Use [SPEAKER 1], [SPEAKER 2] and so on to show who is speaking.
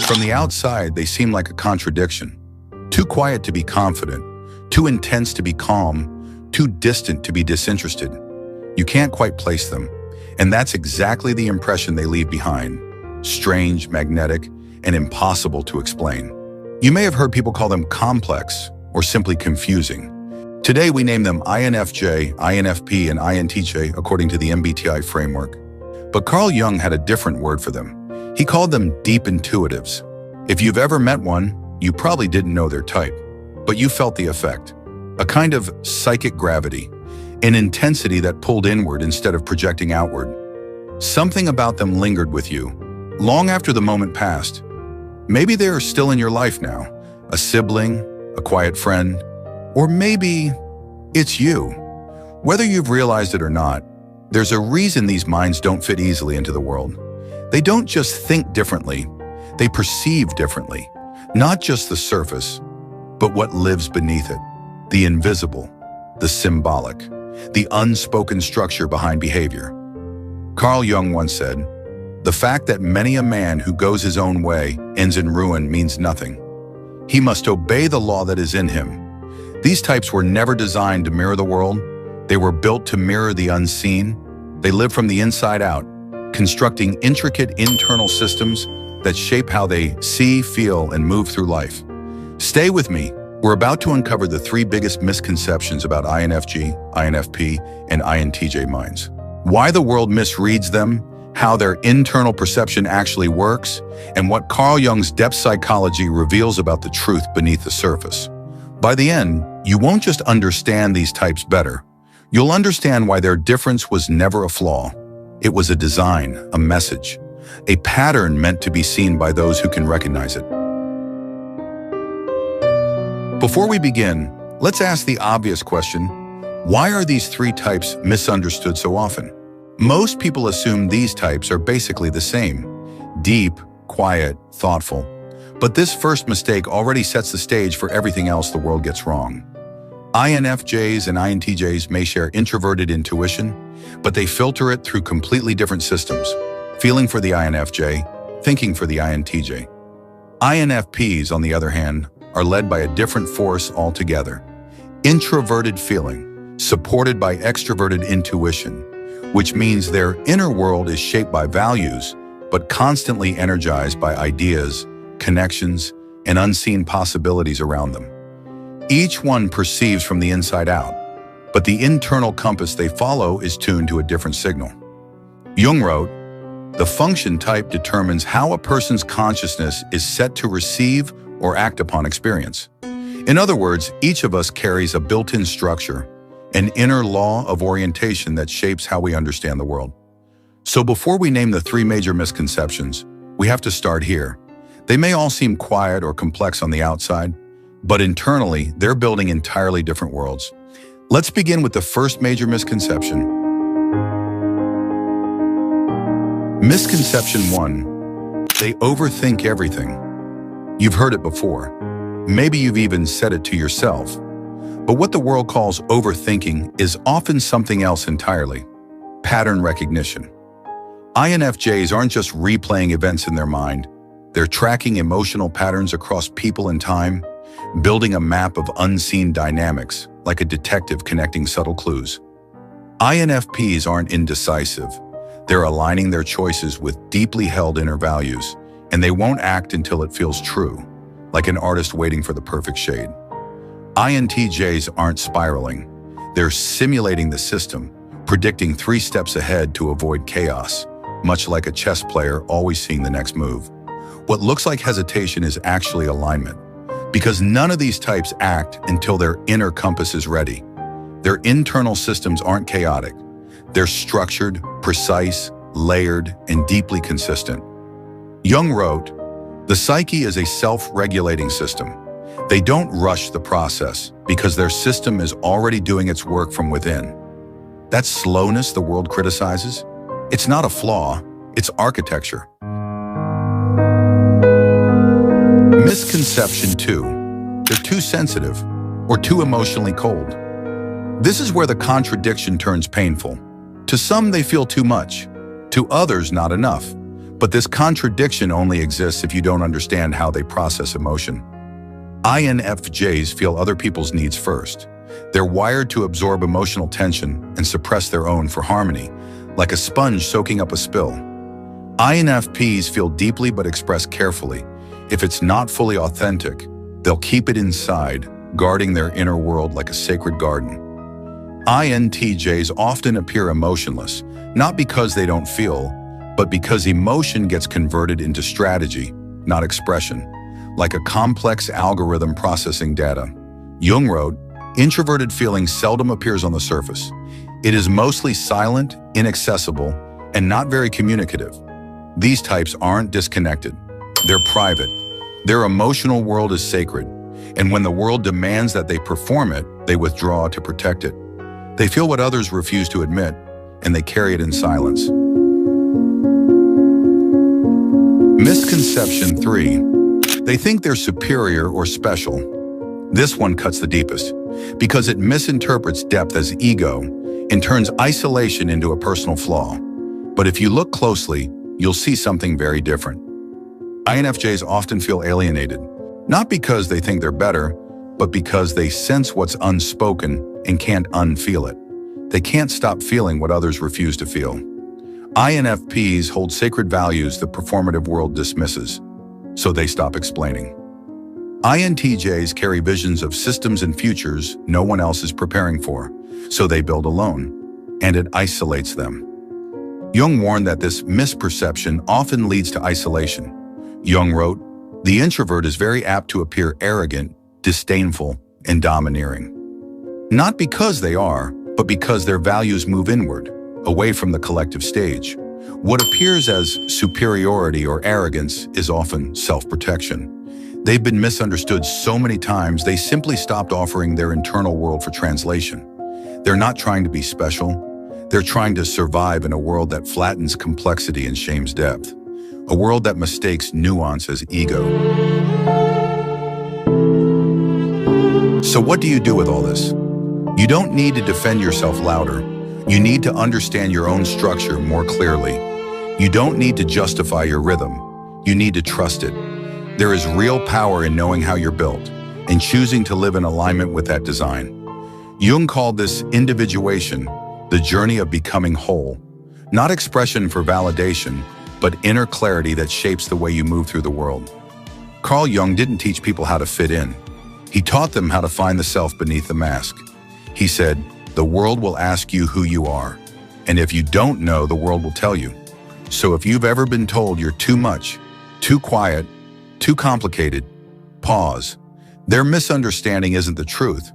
[SPEAKER 1] From the outside, they seem like a contradiction. Too quiet to be confident, too intense to be calm, too distant to be disinterested. You can't quite place them, and that's exactly the impression they leave behind. Strange, magnetic, and impossible to explain. You may have heard people call them complex or simply confusing. Today we name them INFJ, INFP, and INTJ according to the MBTI framework. But Carl Jung had a different word for them. He called them deep intuitives. If you've ever met one, you probably didn't know their type, but you felt the effect. A kind of psychic gravity, an intensity that pulled inward instead of projecting outward. Something about them lingered with you, long after the moment passed. Maybe they are still in your life now, a sibling, a quiet friend, or maybe it's you. Whether you've realized it or not, there's a reason these minds don't fit easily into the world. They don't just think differently, they perceive differently. Not just the surface, but what lives beneath it. The invisible, the symbolic, the unspoken structure behind behavior. Carl Jung once said, "The fact that many a man who goes his own way ends in ruin means nothing. He must obey the law that is in him." These types were never designed to mirror the world. They were built to mirror the unseen. They live from the inside out, constructing intricate internal systems that shape how they see, feel, and move through life. Stay with me. We're about to uncover the 3 biggest misconceptions about INFJ, INFP, and INTJ minds. Why the world misreads them, how their internal perception actually works, and what Carl Jung's depth psychology reveals about the truth beneath the surface. By the end, you won't just understand these types better. You'll understand why their difference was never a flaw. It was a design, a message, a pattern meant to be seen by those who can recognize it. Before we begin, let's ask the obvious question: why are these 3 types misunderstood so often? Most people assume these types are basically the same: deep, quiet, thoughtful. But this first mistake already sets the stage for everything else the world gets wrong. INFJs and INTJs may share introverted intuition, but they filter it through completely different systems. Feeling for the INFJ, thinking for the INTJ. INFPs, on the other hand, are led by a different force altogether. Introverted feeling, supported by extroverted intuition, which means their inner world is shaped by values, but constantly energized by ideas, connections, and unseen possibilities around them. Each one perceives from the inside out, but the internal compass they follow is tuned to a different signal. Jung wrote, "The function type determines how a person's consciousness is set to receive or act upon experience." In other words, each of us carries a built-in structure, an inner law of orientation that shapes how we understand the world. So before we name the 3 major misconceptions, we have to start here. They may all seem quiet or complex on the outside, but internally, they're building entirely different worlds. Let's begin with the first major misconception. Misconception 1. They overthink everything. You've heard it before. Maybe you've even said it to yourself. But what the world calls overthinking is often something else entirely: pattern recognition. INFJs aren't just replaying events in their mind. They're tracking emotional patterns across people and time, building a map of unseen dynamics, like a detective connecting subtle clues. INFPs aren't indecisive. They're aligning their choices with deeply held inner values, and they won't act until it feels true, like an artist waiting for the perfect shade. INTJs aren't spiraling. They're simulating the system, predicting 3 steps ahead to avoid chaos, much like a chess player always seeing the next move. What looks like hesitation is actually alignment, because none of these types act until their inner compass is ready. Their internal systems aren't chaotic. They're structured, precise, layered, and deeply consistent. Jung wrote, "The psyche is a self-regulating system. They don't rush the process because their system is already doing its work from within." That slowness the world criticizes, it's not a flaw, it's architecture. Misconception 2. They're too sensitive or too emotionally cold. This is where the contradiction turns painful. To some, they feel too much. To others, not enough. But this contradiction only exists if you don't understand how they process emotion. INFJs feel other people's needs first. They're wired to absorb emotional tension and suppress their own for harmony, like a sponge soaking up a spill. INFPs feel deeply but express carefully. If it's not fully authentic, they'll keep it inside, guarding their inner world like a sacred garden. INTJs often appear emotionless, not because they don't feel, but because emotion gets converted into strategy, not expression, like a complex algorithm processing data. Jung wrote, "Introverted feeling seldom appears on the surface. It is mostly silent, inaccessible, and not very communicative." These types aren't disconnected. They're private. Their emotional world is sacred, and when the world demands that they perform it, they withdraw to protect it. They feel what others refuse to admit, and they carry it in silence. Misconception 3. They think they're superior or special. This one cuts the deepest, because it misinterprets depth as ego and turns isolation into a personal flaw. But if you look closely, you'll see something very different. INFJs often feel alienated, not because they think they're better, but because they sense what's unspoken and can't unfeel it. They can't stop feeling what others refuse to feel. INFPs hold sacred values the performative world dismisses, so they stop explaining. INTJs carry visions of systems and futures no one else is preparing for, so they build alone, and it isolates them. Jung warned that this misperception often leads to isolation. Jung wrote, "The introvert is very apt to appear arrogant, disdainful, and domineering. Not because they are, but because their values move inward, away from the collective stage. What appears as superiority or arrogance is often self-protection. They've been misunderstood so many times they simply stopped offering their internal world for translation. They're not trying to be special. They're trying to survive in a world that flattens complexity and shames depth. A world that mistakes nuance as ego." So what do you do with all this? You don't need to defend yourself louder. You need to understand your own structure more clearly. You don't need to justify your rhythm. You need to trust it. There is real power in knowing how you're built and choosing to live in alignment with that design. Jung called this individuation, the journey of becoming whole. Not expression for validation, but inner clarity that shapes the way you move through the world. Carl Jung didn't teach people how to fit in. He taught them how to find the self beneath the mask. He said, "The world will ask you who you are, and if you don't know, the world will tell you." So if you've ever been told you're too much, too quiet, too complicated, pause. Their misunderstanding isn't the truth.